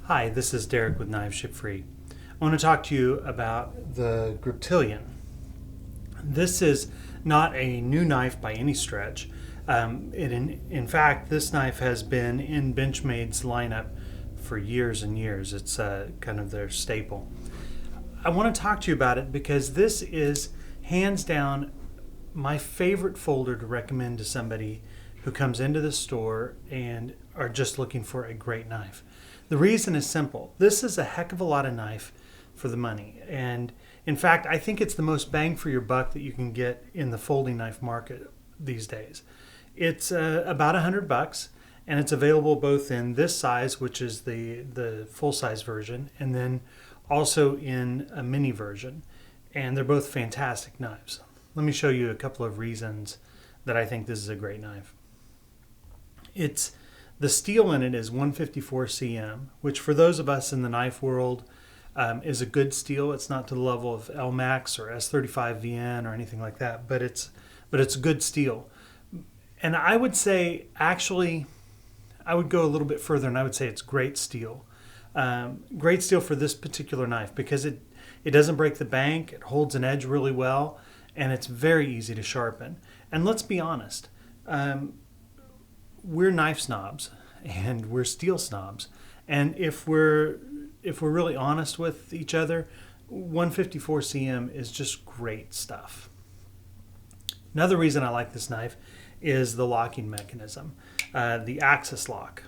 Hi, this is Derek with Knives Ship Free. I want to talk to you about the Griptilian. This is not a new knife by any stretch. In fact, this knife has been in Benchmade's lineup for years and years. It's kind of their staple. I want to talk to you about it because this is hands down my favorite folder to recommend to somebody who comes into the store and are just looking for a great knife. The reason is simple. This is a heck of a lot of knife for the money. And in fact, I think it's the most bang for your buck that you can get in the folding knife market these days. It's about $100, and it's available both in this size, which is the full-size version, and then also in a mini version. And they're both fantastic knives. Let me show you a couple of reasons that I think this is a great knife. The steel in it is 154 cm, which for those of us in the knife world is a good steel. It's not to the level of LMAX or S35 VN or anything like that, but it's good steel. And I would say, actually, I would go a little bit further and I would say it's great steel. Great steel for this particular knife because it doesn't break the bank, it holds an edge really well, and it's very easy to sharpen. And let's be honest, we're knife snobs and we're steel snobs. And if we're really honest with each other, 154 cm is just great stuff. Another reason I like this knife is the locking mechanism, the axis lock.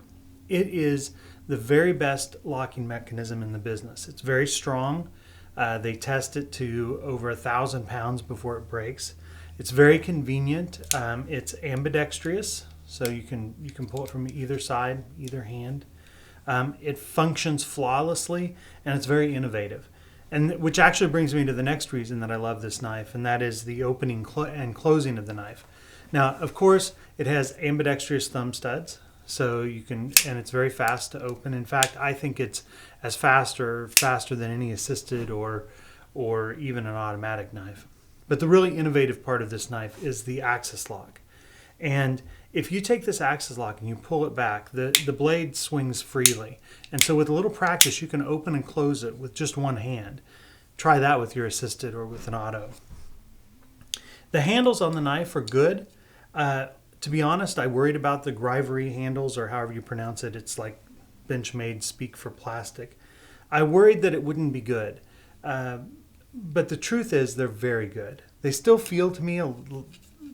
It is the very best locking mechanism in the business. It's very strong. They test it to over 1,000 pounds before it breaks. It's very convenient. It's ambidextrous, so you can pull it from either side, either hand. It functions flawlessly, and it's very innovative. And which actually brings me to the next reason that I love this knife, and that is the opening and closing of the knife. Now, of course, it has ambidextrous thumb studs, so and it's very fast to open. In fact, I think it's as faster than any assisted or even an automatic knife. But the really innovative part of this knife is the axis lock. And if you take this axis lock and you pull it back, the blade swings freely. And so with a little practice, you can open and close it with just one hand. Try that with your assisted or with an auto. The handles on the knife are good. To be honest, I worried about the Grivery handles, or however you pronounce it. It's like Benchmade speak for plastic. I worried that it wouldn't be good. But the truth is they're very good. They still feel to me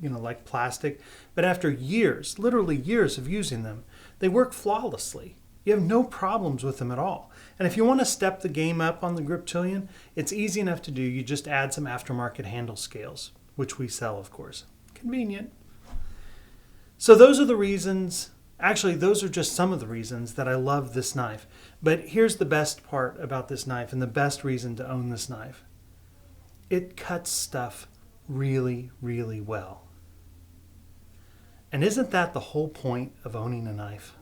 like plastic, but after years, literally years of using them, they work flawlessly. You have no problems with them at all. And if you want to step the game up on the Griptilian, it's easy enough to do. You just add some aftermarket handle scales, which we sell, of course. Convenient. So those are the reasons, actually those are just some of the reasons that I love this knife. But here's the best part about this knife and the best reason to own this knife. It cuts stuff really, really well. And isn't that the whole point of owning a knife?